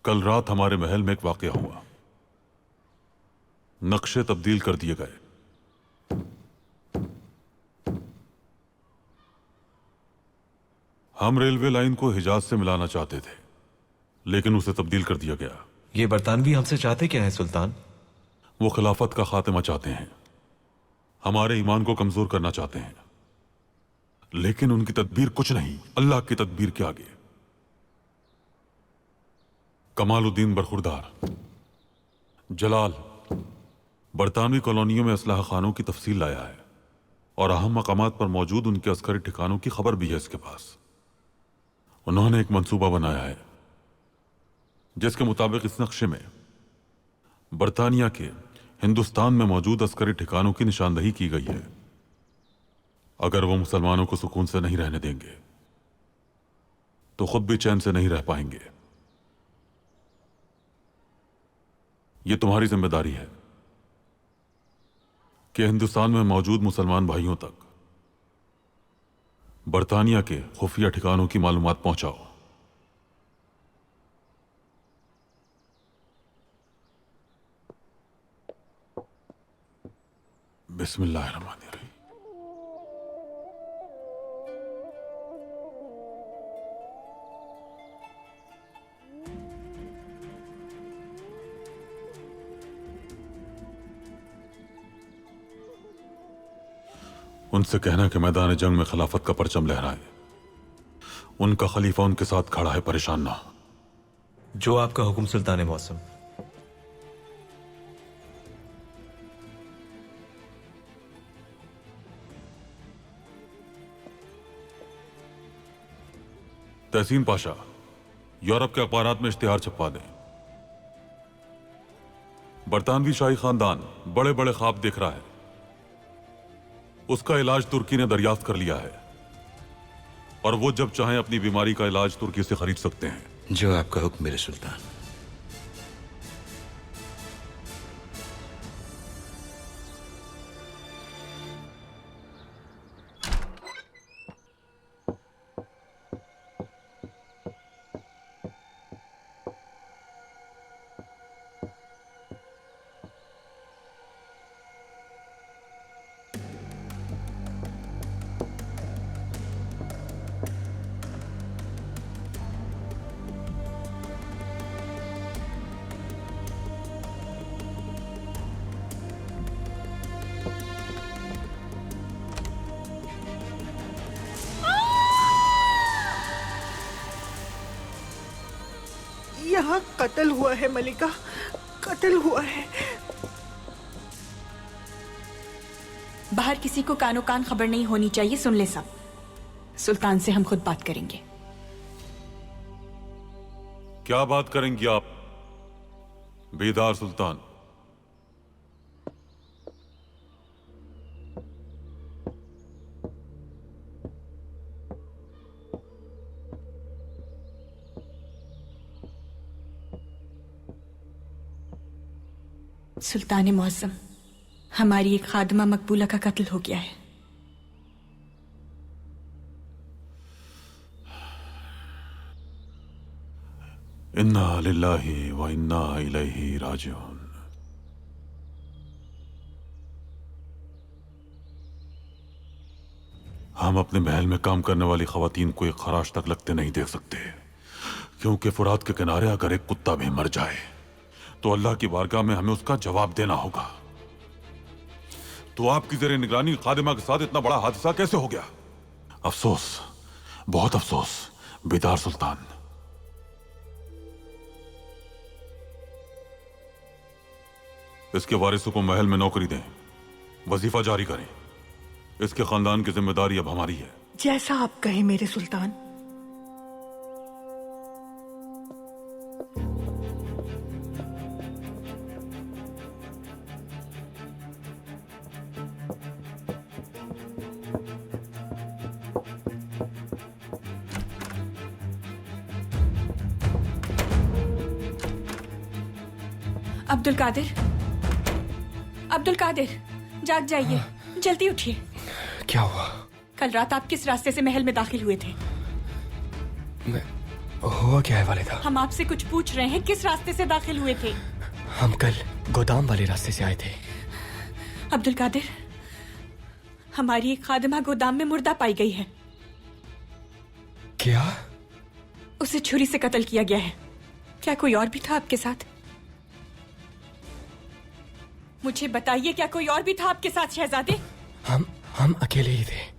कल रात हमारे महल में एक वाकया हुआ। नक्शे तब्दील कर दिए गए। हम रेलवे लाइन को हिजाज से मिलाना चाहते थे, लेकिन उसे तब्दील कर दिया गया। ये बरतानवी हमसे चाहते क्या है सुल्तान? वो खिलाफत का खात्मा चाहते हैं, हमारे ईमान को कमजोर करना चाहते हैं, लेकिन उनकी तदबीर कुछ नहीं अल्लाह की तदबीर के आगे। कमालुद्दीन बरखुरदार जलाल बरतानवी कॉलोनियों में असलाह खानों की तफसील लाया है और अहम मकामात पर मौजूद उनके अस्करी ठिकानों की खबर भी है इसके पास। उन्होंने एक मंसूबा बनाया है जिसके मुताबिक इस नक्शे में बरतानिया के हिंदुस्तान में मौजूद अस्करी ठिकानों की निशानदही की गई है। अगर वो मुसलमानों को सुकून से नहीं रहने देंगे तो खुद भी चैन से नहीं रह पाएंगे। ये तुम्हारी जिम्मेदारी है कि हिंदुस्तान में मौजूद मुसलमान भाइयों तक बरतानिया के खुफिया ठिकानों की मालूमात पहुंचाओ। बिस्मिल्लाहिर्रहमानिर्रहीम। उनसे कहना कि मैदान जंग में खिलाफत का परचम लहराए। उनका खलीफा उनके साथ खड़ा है, परेशान ना हो। जो आपका हुक्म सुल्तान मौसम। तहसीन पाशा, यूरोप के अखबारात में इश्तिहार छपवा दें। बरतानवी शाही खानदान बड़े बड़े ख्वाब देख रहा है। उसका इलाज तुर्की ने दरियाफ्त कर लिया है और वो जब चाहें अपनी बीमारी का इलाज तुर्की से खरीद सकते हैं। जो आपका हुक्म मेरे सुल्तान। यहाँ कत्ल हुआ है मलिका, कत्ल हुआ है। बाहर किसी को कानो कान खबर नहीं होनी चाहिए, सुन ले सब। सुल्तान से हम खुद बात करेंगे। क्या बात करेंगी आप बेदार सुल्तान? सुल्तान मौसम, हमारी एक खादमा मकबूला का कत्ल हो गया है। इन्ना लिल्लाहि व इन्ना इलैहि राजिऊन। हम अपने महल में काम करने वाली खवातीन को एक खराश तक लगते नहीं देख सकते, क्योंकि फुरात के किनारे अगर एक कुत्ता भी मर जाए तो अल्लाह की बारगाह में हमें उसका जवाब देना होगा। तो आपकी ज़ेरे निगरानी खादिमा के साथ इतना बड़ा हादसा कैसे हो गया? अफसोस, बहुत अफसोस बेदार सुल्तान। इसके वारिसों को महल में नौकरी दें, वजीफा जारी करें। इसके खानदान की जिम्मेदारी अब हमारी है। जैसा आप कहें मेरे सुल्तान। अब्दुल कादिर, अब्दुल कादिर, जाग जाइए, जल्दी उठिए। क्या हुआ? कल रात आप किस रास्ते से महल में दाखिल हुए थे? हुआ क्या है वालिदा? हम आपसे कुछ पूछ रहे हैं, किस रास्ते से दाखिल हुए थे? हम कल गोदाम वाले रास्ते से आए थे। अब्दुल कादिर, हमारी एक खादिमा गोदाम में मुर्दा पाई गई है। क्या? उसे छुरी से कत्ल किया गया है। क्या कोई और भी था आपके साथ? मुझे बताइए, क्या कोई और भी था आपके साथ शहजादे? हम अकेले ही थे।